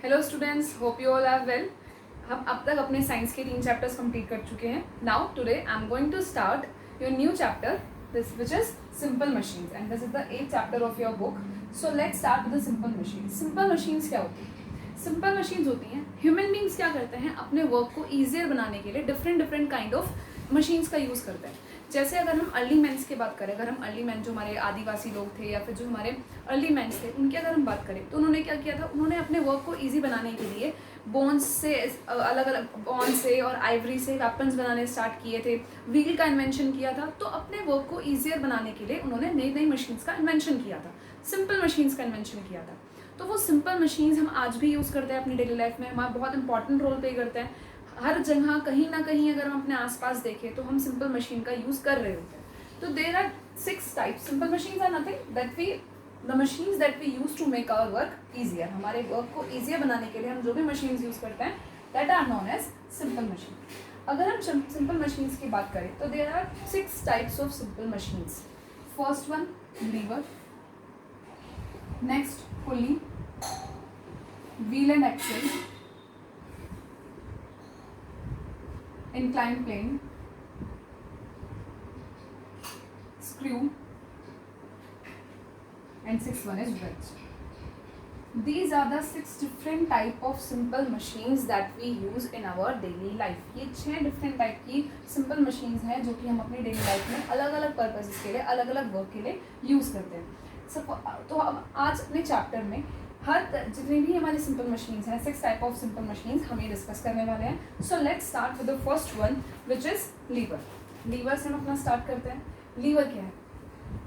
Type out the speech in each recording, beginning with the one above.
Hello students, hope you all are well. हम अब तक अपने साइंस के 3 चैप्टर्स कंप्लीट कर चुके हैं। Now today I am going to start your new chapter this which is simple machines and this is the 8th chapter of your book. So let's start with the simple machines. Simple machines क्या होती हैं? Simple machines होती हैं human beings क्या करते हैं, अपने work को ईजियर बनाने के लिए डिफरेंट काइंड ऑफ मशीन्स का यूज़ करते हैं। जैसे अगर हम अर्ली मैंस की बात करें, अगर हम अर्ली मैन जो हमारे आदिवासी लोग थे या फिर जो हमारे अर्ली मैंस थे उनकी अगर हम बात करें तो उन्होंने क्या किया था, उन्होंने अपने वर्क को इजी बनाने के लिए बोन्स से अलग अलग बोन से और आइवरी से वेपन्स बनाने स्टार्ट किए थे, व्हील का इन्वेंशन किया था। तो अपने वर्क को ईजियर बनाने के लिए उन्होंने नई नई मशीन्स का इन्वेंशन किया था, सिंपल मशीन्स का इन्वेंशन किया था। तो वो सिंपल मशीन्स हम आज भी यूज़ करते हैं अपनी डेली लाइफ में, हमारा बहुत इंपॉर्टेंट रोल प्ले करते हैं। हर जगह कहीं ना कहीं अगर हम अपने आसपास देखें तो हम सिंपल मशीन का यूज़ कर रहे होते हैं। तो there are 6 types. Simple machines are nothing that we the machines that we use to make our work easier. हमारे वर्क को ईजियर बनाने के लिए हम जो भी मशीन्स यूज़ करते हैं that are known as simple machine. अगर हम सिंपल मशीन्स की बात करें तो there are 6 types of simple machines. First one lever, next pulley, wheel and axle, inclined plane, screw, and sixth one is wrench. These are the 6 different type of simple machines that we use in our daily life. ये 6 different type की simple machines हैं जो कि हम अपनी daily life में अलग अलग purposes के लिए, अलग अलग work के लिए use करते हैं। तो अब आज अपने chapter में हर जितनी भी हमारी सिंपल मशीन्स हैं, 6 टाइप ऑफ सिंपल मशीन्स हम ये डिस्कस करने वाले हैं। So let's start with the first one which is lever. Lever से हम अपना स्टार्ट करते हैं। लीवर क्या है?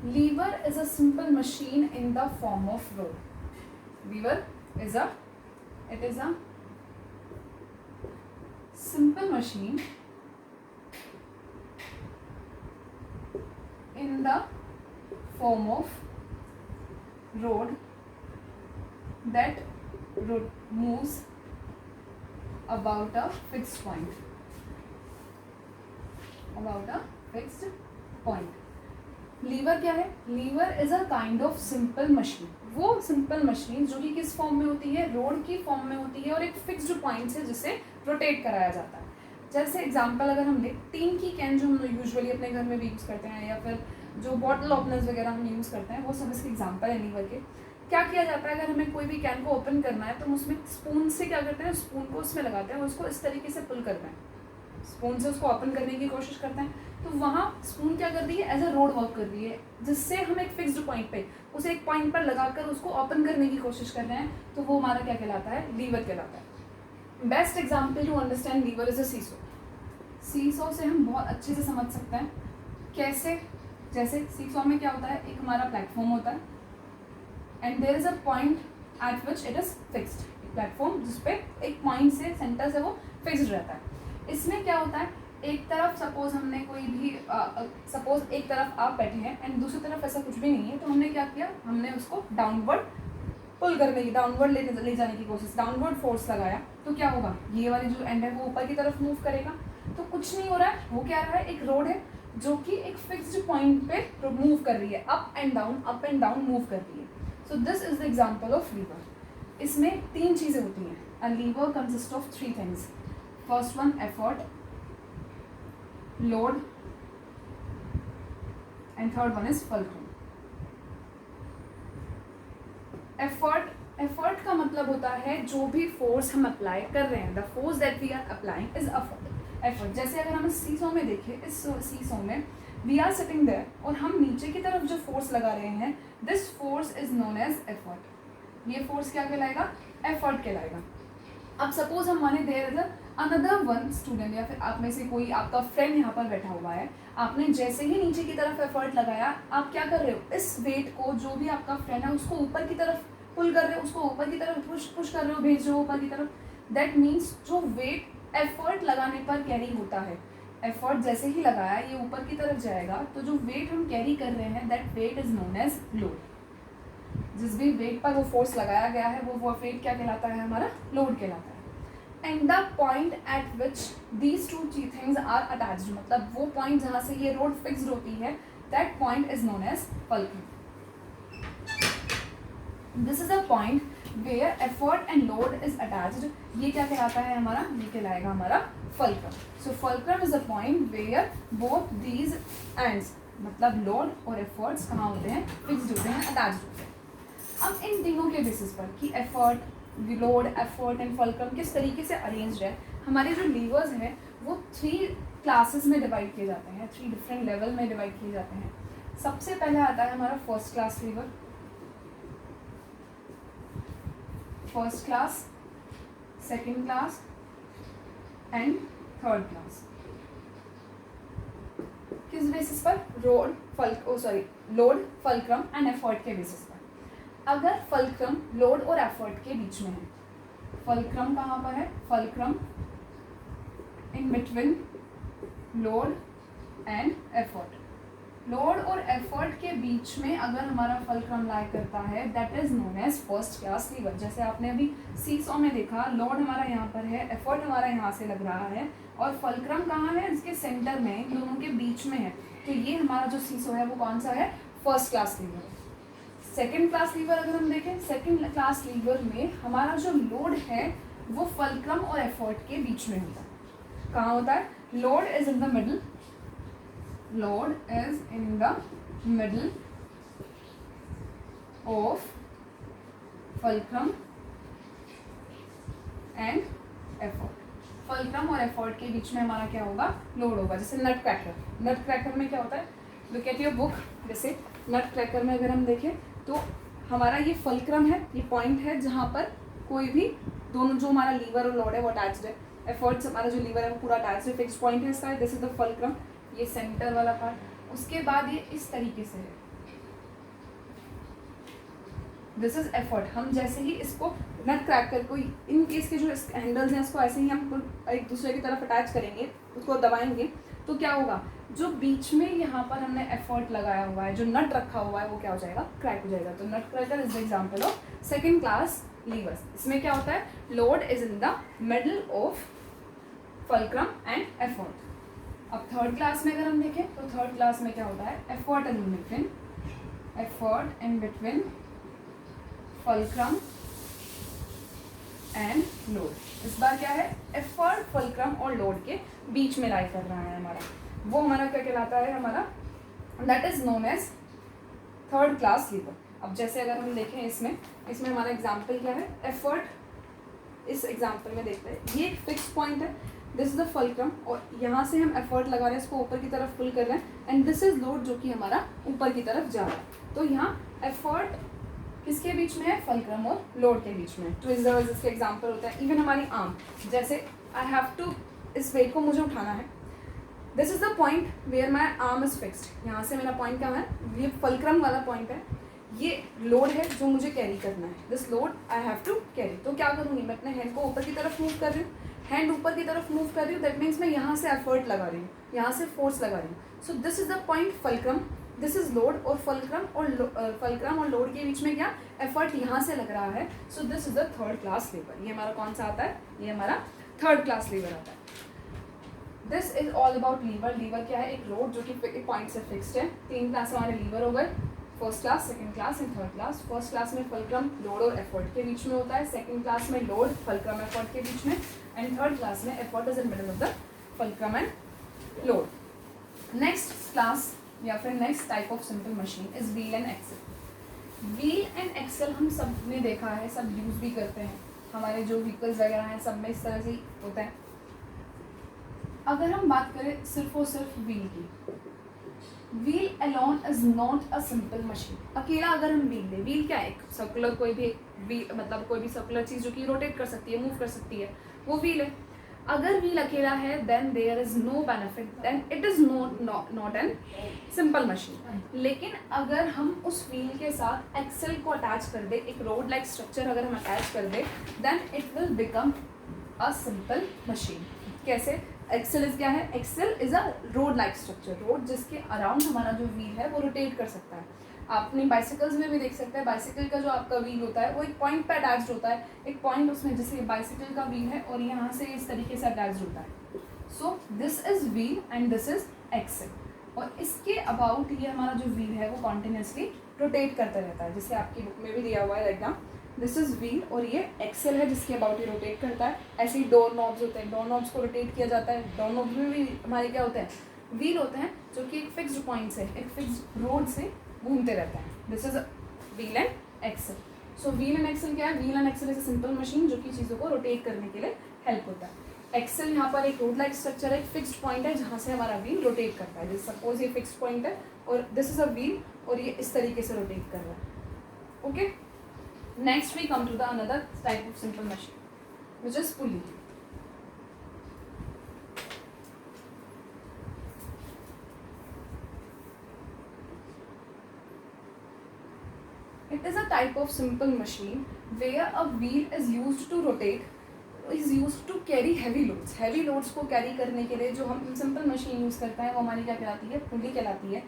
Lever is a simple machine in the form of rod. Lever is a simple machine in the form of rod that moves about a fixed point. Lever क्या है? Lever is a kind of simple machine. वो simple machine जो कि किस form में होती है? Road की फॉर्म में होती है और एक फिक्स्ड पॉइंट से जिसे रोटेट कराया जाता है। जैसे एग्जांपल अगर हम लें, टीन की कैन जो हम यूजुअली अपने घर में भी यूज़ करते हैं या फिर जो बॉटल ओपनर्स वगैरह हम यूज़ करते हैं, वो सब इसके एग्जाम्पल है लीवर के। क्या किया जाता है, अगर हमें कोई भी कैन को ओपन करना है तो हम उसमें स्पून से क्या करते हैं, स्पून को उसमें लगाते हैं और उसको इस तरीके से पुल करते हैं, स्पून से उसको ओपन करने की कोशिश करते हैं। तो वहाँ स्पून क्या कर रही है? एज अ रोड वर्क कर रही है, जिससे हम एक फिक्स्ड पॉइंट पे उसे एक पॉइंट पर लगाकर उसको ओपन करने की कोशिश कर रहे हैं। तो वो हमारा क्या कहलाता है? लीवर कहलाता है। Best example to understand lever is a seesaw. Seesaw से हम बहुत अच्छे से समझ सकते हैं कैसे। जैसे सीसो में क्या होता है, एक हमारा प्लेटफॉर्म होता है and there is a point at which it is fixed. Platform जिसपे एक पॉइंट से सेंटर से वो फिक्स्ड रहता है। इसमें क्या होता है, एक तरफ सपोज हमने कोई भी सपोज एक तरफ आप बैठे हैं एंड दूसरी तरफ ऐसा कुछ भी नहीं है, तो हमने क्या किया, हमने उसको डाउनवर्ड पुल करने की, डाउनवर्ड ले जाने की कोशिश, डाउनवर्ड फोर्स लगाया। तो क्या होगा, ये वाली जो एंड है वो ऊपर की तरफ मूव करेगा। तो कुछ नहीं हो रहा है, वो क्या रहा है, एक रोड है जो कि एक फिक्स्ड पॉइंट पे मूव कर रही है, अप एंड डाउन मूव कर रही है। So this is the example of lever. इसमें 3 चीज़ें होती हैं। A lever consist of 3 things. First one effort, load and third one is fulfil. Effort का मतलब होता है जो भी फोर्स हम अप्लाई कर रहे हैं, the force that we are applying is effort. जैसे अगर हम इस सीसो में देखें, इस सीसो में वी आर सिटिंग देयर और हम नीचे की तरफ जो फोर्स लगा रहे हैं, this force is known as effort. ये फोर्स क्या कहलाएगा? एफर्ट कहलाएगा। अब सपोज हम माने there is another one student या फिर आप में से कोई आपका फ्रेंड यहाँ पर बैठा हुआ है, आपने जैसे ही नीचे की तरफ एफर्ट लगाया, आप क्या कर रहे हो, इस वेट को जो भी आपका फ्रेंड है उसको ऊपर की तरफ पुल कर रहे हो, उसको ऊपर की तरफ पुश कर रहे हो, भेज रहे हो ऊपर की तरफ। दैट मीन्स जो वेट एफर्ट लगाने पर कैरी होता है, एफर्ट जैसे ही लगाया ये ऊपर की तरफ जाएगा, तो जो वेट हम कैरी कर रहे हैं that weight is known as load. जिस भी वेट पर वो फोर्स लगाया गया है वो वेट क्या कहलाता है, हमारा लोड कहलाता है। And the point at which these 2 things are attached, मतलब वो पॉइंट जहाँ से ये रोड फिक्स्ड होती है, that point is known as fulcrum. This is a point where effort and load is attached, ये क्या कहलाता है हमारा, ये कहलाएगा हमारा fulcrum. So fulcrum is a point where both these ends, मतलब लोड और एफर्ट्स कहाँ होते हैं, फिक्स्ड होते हैं, अटैच्ड होते हैं. अब इन तीनों के बेसिस पर कि effort, load, effort and fulcrum किस तरीके से अरेंज्ड है, हमारे जो लीवर्स हैं वो 3 क्लासेस में डिवाइड किए जाते हैं, 3 डिफरेंट लेवल में डिवाइड किए जाते हैं. सबसे पहले आता है हमारा first class liver, first class, second class and third class. किस बेसिस पर, लोड, फल्क्रम एंड एफर्ट के बेसिस पर. अगर फल्क्रम लोड और एफर्ट के बीच में है, फल्क्रम कहाँ पर है, fulcrum in between load and effort, load और एफर्ट के बीच में अगर हमारा फल्क्रम लाई करता है, that is known as first class lever. जैसे आपने अभी सीसॉ में देखा, लोड हमारा यहाँ पर है, एफर्ट हमारा यहाँ से लग रहा है और फल्क्रम कहाँ है, इसके सेंटर में, इन दोनों के बीच में है. तो ये हमारा जो सीसॉ है वो कौन सा है, first class liver. Second class lever अगर हम देखें, सेकेंड क्लास लीवर में हमारा जो लोड है वो फल्क्रम और एफर्ट के बीच में होता है. कहाँ होता है, load is in the middle, load is in the middle of fulcrum and effort. Fulcrum और एफर्ट के बीच में हमारा क्या होगा, लोड होगा. जैसे नट क्रैकर, नट क्रैकर में क्या होता है, लुक एट योर बुक. जैसे नट क्रैकर में अगर हम देखें तो हमारा ये फल्क्रम है, ये पॉइंट है जहाँ पर कोई भी दोनों, जो हमारा लीवर और लोड है वो अटैच्ड है, एफर्ट्स हमारा जो लीवर है वो पूरा अटैच्ड है, फिक्स पॉइंट है इसका, दिस इज द फल्क्रम, ये सेंटर वाला पार्ट. उसके बाद ये इस तरीके से है, दिस इज एफर्ट. हम जैसे ही इसको नट क्रैकर को, इन केस के जो हैंडल्स हैं इसको ऐसे ही हम एक दूसरे की तरफ अटैच करेंगे, उसको दबाएंगे तो क्या होगा, जो बीच में यहाँ पर हमने एफर्ट लगाया हुआ है, जो नट रखा हुआ है वो क्या हो जाएगा, क्रैक हो जाएगा. तो nut cracker is the example of second class levers. इसमें क्या होता है, load is in the middle of fulcrum and effort. अब थर्ड क्लास में अगर हम देखें तो थर्ड क्लास में क्या होता है, effort in between, effort in between fulcrum and load. इस बार क्या है, एफर्ट फल्क्रम और लोड के बीच में लाई कर रहा है हमारा, वो हमारा क्या कहलाता है, हमारा that is known as third class lever. अब जैसे अगर हम देखें इसमें हमारा एग्जाम्पल क्या है, एफर्ट. इस एग्जाम्पल में देखते हैं, ये एक फिक्स पॉइंट है, दिस इज द फल्क्रम और यहाँ से हम एफर्ट लगा रहे हैं, इसको ऊपर की तरफ पुल कर रहे हैं, एंड दिस इज लोड जो कि हमारा ऊपर की तरफ जा रहा है. तो यहाँ एफर्ट किसके बीच में है, फल्क्रम और लोड के बीच में. ट्विज़र्स इसके एग्जाम्पल होता है. इवन हमारी आर्म, जैसे आई हैव टू, इस वेट को मुझे उठाना है, this is the point where my arm is fixed. यहाँ से मेरा पॉइंट क्या है, ये फल्क्रम वाला पॉइंट है, ये लोड है जो मुझे कैरी करना है, this load I have to carry. तो क्या करूँगी, मैं अपने हैंड को ऊपर की तरफ मूव कर रही हूँ, हैंड ऊपर की तरफ मूव कर रही हूँ, दैट मीन्स मैं यहाँ से एफर्ट लगा रही हूँ, यहाँ से फोर्स लगा रही हूँ. सो this is the point fulcrum, this is load, और फल्क्रम और लोड के बीच में क्या, एफर्ट यहाँ से लग रहा है. So this is the third class liver. ये हमारा कौन सा आता है, ये हमारा थर्ड क्लास लीवर आता है. This is all about lever. Lever क्या है, एक रोड जो कि एक पॉइंट से फिक्स्ड है. 3 क्लास हमारे लीवर हो गए, first class, second class and third class. First class में फल्क्रम लोड और एफर्ट के बीच में होता है, सेकंड क्लास में लोड फल्क्रम एफर्ट के बीच में, एंड थर्ड क्लास में effort is in middle of the fulcrum and load. Next class या फिर next type of simple machine is wheel and axle. Wheel and axle हम सब ने देखा है, सब यूज भी करते हैं, हमारे जो व्हीकल्स वगैरह हैं सब में इस तरह से ही होता है. अगर हम बात करें सिर्फ और सिर्फ व्हील की, wheel alone is not a simple machine. अकेला अगर हम व्हील लें, व्हील क्या है, एक सर्कुलर कोई भी मतलब कोई भी सर्कुलर चीज़ जो कि रोटेट कर सकती है, मूव कर सकती है, वो व्हील है. अगर व्हील अकेला है then there is no benefit, then it is not an simple machine. लेकिन अगर हम उस व्हील के साथ एक्सेल को अटैच कर दे, एक रोड लाइक स्ट्रक्चर अगर हम अटैच कर दे, then it will become a simple machine. कैसे, एक्सेल इज क्या है, axle is a rod like structure, rod जिसके अराउंड हमारा जो व्हील है वो रोटेट कर सकता है. आप अपनी बाइसिकल्स में भी देख सकते हैं, बाइसिकल का जो आपका व्हील होता है वो एक पॉइंट पे अटैच्ड होता है, एक पॉइंट उसमें जैसे बाइसिकल का व्हील है और यहाँ से इस तरीके से अटैच्ड होता है. So this is wheel and this is axle. और इसके अबाउट ये हमारा जो व्हील है वो कॉन्टिन्यूसली रोटेट करता रहता है, जैसे आपकी बुक में भी दिया हुआ है डायग्राम. दिस इज व्हील और ये एक्सेल है जिसके अबाउट ये रोटेट करता है। ऐसे ही डोर नॉब्स होते हैं, डोर नॉब्स को रोटेट किया जाता है। डोर नॉब्स में भी हमारे क्या होते हैं, व्हील होते हैं जो कि एक फिक्स्ड पॉइंट से, एक फिक्स्ड रोड से घूमते रहते हैं। This is wheel and axle. So wheel and axle क्या है, wheel and axle is a simple machine जो कि चीज़ों को रोटेट करने के लिए हेल्प होता है। एक्सेल यहाँ पर एक रोड लाइक स्ट्रक्चर है, एक फिक्स्ड पॉइंट है जहाँ से हमारा व्हील रोटेट करता है। जैसे सपोज ये फिक्स्ड पॉइंट है और दिस इज अ व्हील और ये इस तरीके से रोटेट कर रहा है। Okay, next we come to the another type of simple machine which is pulley. It is a type of simple machine where a wheel is used to rotate, is used to carry heavy loads. Heavy loads को carry करने के लिए जो हम simple machine use करते हैं वो हमारी क्या कहलाती है, पुली कहलाती है।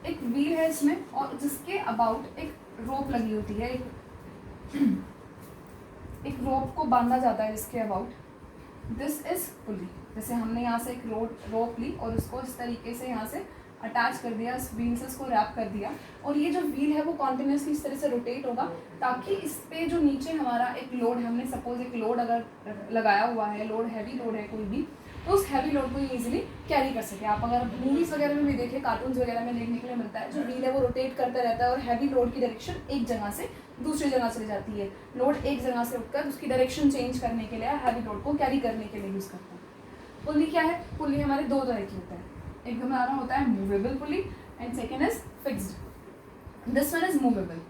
एक wheel है इसमें और जिसके about एक rope लगी होती है, एक rope को बांधा जाता है जिसके about। This is pulley। जैसे हमने यहाँ से एक rope ली और उसको इस तरीके से यहाँ से अटैच कर दिया, इस व्हील से इसको रैप कर दिया और ये जो व्हील है वो कॉन्टिन्यूसली इस तरह से रोटेट होगा ताकि इस पे जो नीचे हमारा एक लोड है, हमने सपोज एक लोड अगर लगाया हुआ है, लोड हैवी लोड है कोई भी, तो उस हैवी लोड को ये इजीली कैरी कर सके। आप अगर मूवीज़ वगैरह में भी देखिए, कार्टून्स वगैरह में देखने के लिए मिलता है, जो व्हील है वो रोटेट करता रहता है और हैवी लोड की डायरेक्शन एक जगह से दूसरी जगह चली जाती है। लोड एक जगह से उठकर उसकी डायरेक्शन चेंज करने के लिए, हैवी लोड को कैरी करने के लिए यूज़ करता है। पुली क्या है, पुली हमारे दो तरह की होता है। एक हमारा होता है movable pulley and second is fixed. This one is movable.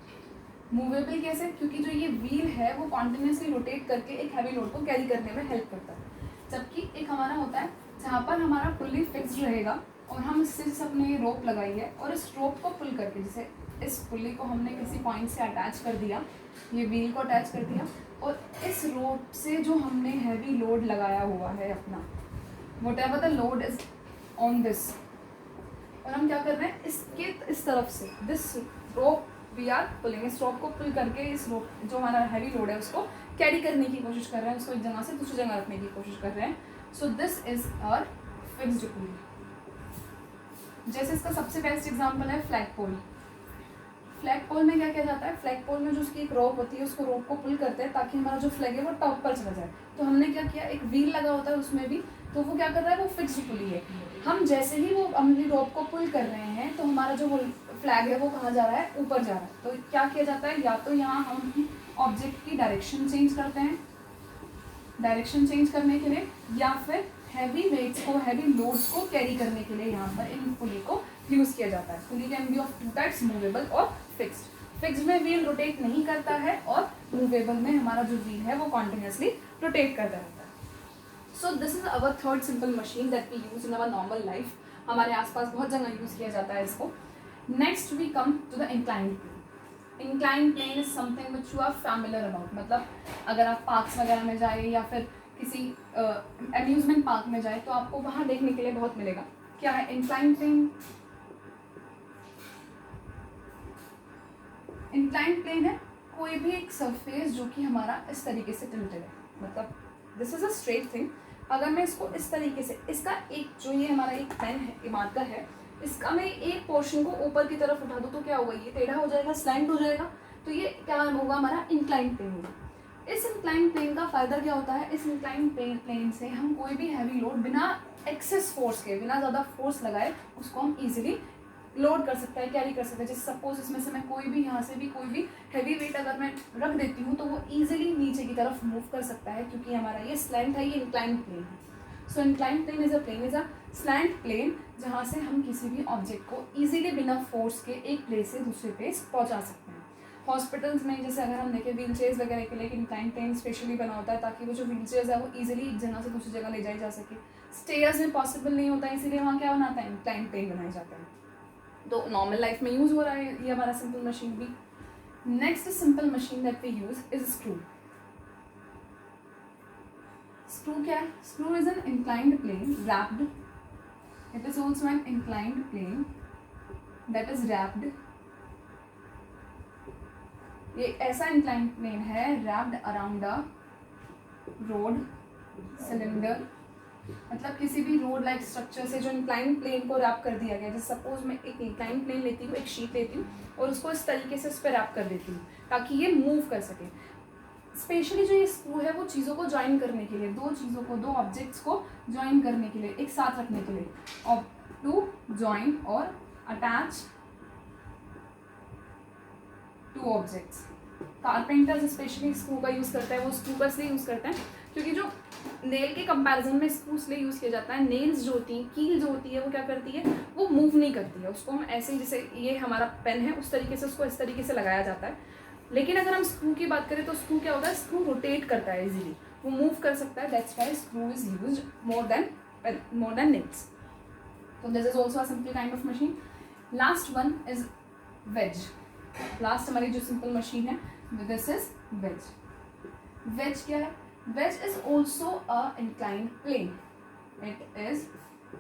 Movable कैसे, क्योंकि जो ये व्हील है वो कॉन्टिन्यूसली रोटेट करके एक हैवी लोड को कैरी करने में हेल्प करता है। जबकि एक हमारा होता है जहाँ पर हमारा पुली फिक्स्ड रहेगा और हम इससे अपने रोप लगाई है और इस रोप को पुल करके, जैसे इस पुली को हमने किसी पॉइंट से अटैच कर दिया, ये व्हील को अटैच कर दिया और इस रोप से जो हमने हैवी लोड लगाया हुआ है अपना, whatever the load is on this, और हम क्या कर रहे हैं इसके इस तरफ से, this rope we are pulling, इस रोप को पुल करके इस रोप जो हमारा हैवी लोड है उसको कैरी करने की कोशिश कर रहे हैं, उसको एक जगह से दूसरी जगह रखने की कोशिश कर रहे हैं। So this is our fixed pulley. जैसे इसका सबसे बेस्ट एग्जांपल है फ्लैग पोल। फ्लैग पोल में क्या किया जाता है, फ्लैग पोल में जो उसकी एक रोप होती है उसको रोप को पुल करते हैं ताकि हमारा जो फ्लैग है वो टॉप पर चला जाए। तो हमने क्या किया, एक व्हील लगा होता है उसमें भी, तो वो क्या कर रहा है, वो फिक्स्ड पुली है। हम जैसे ही वो अपनी रोप को पुल कर रहे हैं तो हमारा जो वो फ्लैग है वो कहाँ जा रहा है, ऊपर जा रहा है। तो क्या किया जाता है, या तो यहाँ हम ऑब्जेक्ट की डायरेक्शन चेंज करते हैं, डायरेक्शन चेंज करने के लिए, या फिर हैवी वेट्स को, हैवी लोड्स को कैरी करने के लिए यहाँ पर इन पुली को यूज़ किया जाता है। Pulley can be of two types, movable और फिक्स्ड। फिक्स्ड में व्हील रोटेट नहीं करता है और मूवेबल में हमारा जो व्हील है वो कॉन्टिन्यूसली रोटेट करता रहता है। So this is our third simple machine that we use in our normal life. हमारे आसपास बहुत जगह यूज़ किया जाता है इसको। Next we come to the inclined plane. Inclined plane is something which you are familiar about. मतलब अगर आप पार्क्स वगैरह में जाए या फिर किसी अम्यूजमेंट पार्क में जाए तो आपको वहाँ देखने के लिए बहुत मिलेगा। क्या है इंक्लाइंड प्लेन? इंक्लाइंड प्लेन है कोई भी एक सरफेस जो कि हमारा इस तरीके से टिल्टेड है, मतलब this is a straight thing. अगर मैं इसको इस तरीके से, इसका एक जो ये हमारा एक पेन है, इमारका है, इसका मैं एक पोर्शन को ऊपर की तरफ उठा दूँ तो क्या होगा, ये टेढ़ा हो जाएगा, स्लैंट हो जाएगा, तो ये क्या होगा, हमारा इंक्लाइंड प्लेन होगा। इस इंक्लाइंड प्लेन का फ़ायदा क्या होता है, इस इंक्लाइंड प्लेन से हम कोई भी हैवी लोड बिना एक्सेस फोर्स के, बिना ज़्यादा फोर्स लगाए उसको हम ईजिली लोड कर सकते हैं, कैरी कर सकते हैं। जैसे सपोज इसमें से मैं कोई भी यहाँ से भी कोई भी हैवी वेट अगर मैं रख देती हूँ तो वो ईजिली नीचे की तरफ मूव कर सकता है क्योंकि हमारा ये स्लैंट है, ये इंक्लाइंड प्लेन है। So inclined plane is a slant plane जहाँ से हम किसी भी ऑब्जेक्ट को ईजिली बिना फोर्स के एक प्लेस से दूसरे प्लेस पहुँचा सकते हैं। हॉस्पिटल्स में जैसे अगर हम देखें व्हील चेयर्स वगैरह के लिए इंक्लाइंड प्लेन स्पेशली बना होता है ताकि वो जो व्हील चेयर्स है वो ईजिली एक जगह से दूसरी जगह ले जाई जा सके। स्टेयर्स में पॉसिबल नहीं होता है, इसीलिए वहाँ क्या बनाता है, इंक्लाइंड प्लेन बनाए जाते हैं। तो नॉर्मल लाइफ में यूज़ हो रहा है ये हमारा सिंपल मशीन भी। Next simple machine that we use is screw. Screw क्या है? Screw is an inclined plane wrapped, it is also an inclined plane that is wrapped. ये ऐसा इंक्लाइंड प्लेन है wrapped around a rod, cylinder मतलब किसी भी road like structure से जो इंक्लाइन प्लेन को रैप कर दिया गया, जैसे सपोज मैं एक इंक्लाइन प्लेन लेती हूँ, एक शीट लेती हूँ और उसको इस तरीके से उस पर रैप कर देती हूँ ताकि ये मूव कर सके। स्पेशली जो ये स्क्रू है वो चीज़ों को ज्वाइन करने के लिए, दो ऑब्जेक्ट्स को ज्वाइन करने के लिए, एक साथ रखने के लिए, और टू ज्वाइन और attach two objects. Carpenters specially screw का यूज़ करता है, वो स्क्रू का इसलिए यूज़ करते हैं क्योंकि जो नेल के कंपैरिजन में स्क्रू इसलिए यूज़ किया जाता है, नेल्स जो होती हैं, कील जो होती है वो क्या करती है, वो मूव नहीं करती है, उसको हम ऐसे ही जैसे ये हमारा पेन है उस तरीके से उसको इस तरीके से लगाया जाता है। लेकिन अगर हम स्क्रू की बात करें तो स्क्रू क्या होता है, स्क्रू रोटेट करता है इजीली, वो मूव कर सकता है, that's why screw is used more than nails. तो this is also a simple kind of machine. Last one is wedge. Last हमारी जो सिंपल मशीन है दिस इज वेज। वेज क्या है, wedge is also a inclined plane, it is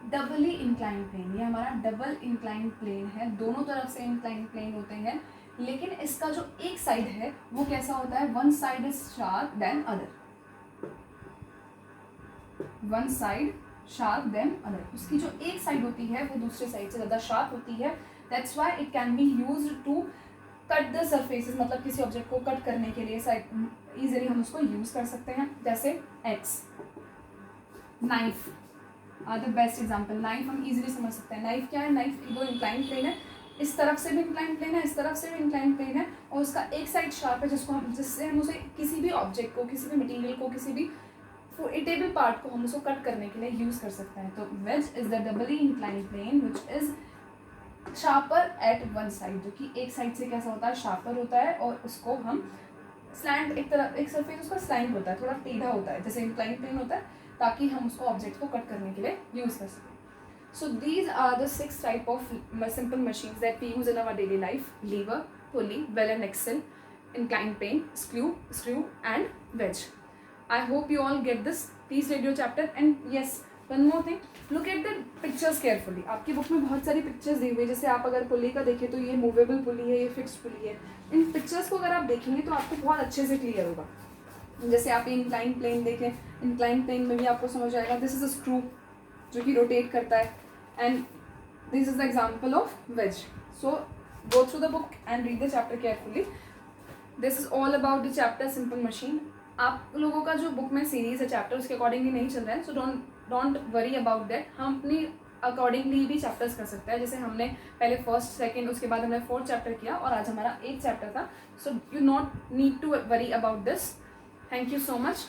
doubly inclined plane. ये हमारा double inclined plane है, दोनों तरफ से इंक्लाइंड प्लेन होते हैं, लेकिन इसका जो एक साइड है वो कैसा होता है, one side is sharp than other, one side sharp than other. उसकी जो एक साइड होती है वो दूसरे साइड से ज़्यादा शार्प होती है, that's why it can be used to cut the surfaces, मतलब किसी ऑब्जेक्ट को कट करने के लिए इजीली हम उसको यूज कर सकते हैं। जैसे axe, knife are the best example. Knife हम इजीली समझ सकते हैं, नाइफ क्या है, नाइफ दो इंक्लाइन प्लेन है, इस तरफ से भी इंक्लाइन प्लेन है, इस तरफ से भी इंक्लाइन प्लेन है, और उसका एक साइड शार्प है जिससे हम उसे किसी भी ऑब्जेक्ट को, किसी भी मटेरियल को, किसी भी इटेबल पार्ट को हम उसको कट करने के लिए यूज कर सकते हैं। तो wedge is the doubly incline plane which is sharper at one side, जो कि एक साइड से कैसा होता है, शार्पर होता है, और उसको हम स्लैंट, एक सरफेस उसका स्लैंट होता है, थोड़ा टेढ़ा होता है जैसे इंक्लाइन प्लेन होता है, ताकि हम उसको ऑब्जेक्ट को कट करने के लिए यूज कर सकें। So these are the 6 type of simple machines that we use in our daily life: lever, pulley, bell and axle, inclined plane, screw and wedge. I hope you all get this. Please read your chapter, and yes, one more thing, look at the pictures carefully. आपकी book में बहुत सारी pictures दी हुई है, जैसे आप अगर पुली का देखें तो ये मूवेबल पुली है, ये फिक्स्ड पुली है। इन पिक्चर्स को अगर आप देखेंगे तो आपको बहुत अच्छे से क्लियर होगा। जैसे आप इंक्लाइन प्लेन देखें, इंक्लाइन प्लेन में भी आपको समझ आएगा दिस इज अ स्क्रू जो कि रोटेट करता है, and this is the example of wedge. So go through the book and read the chapter carefully. This is all about the chapter simple machine. आप लोगों का जो बुक में series है चैप्टर उसके अकॉर्डिंगली नहीं चल रहा है, so don't worry about that. हम अपनी अकॉर्डिंगली भी चैप्टर्स कर सकते हैं, जैसे हमने पहले फर्स्ट सेकंड उसके बाद हमने फोर्थ चैप्टर किया और आज हमारा 8th चैप्टर था, so you not need to worry about this. Thank you so much.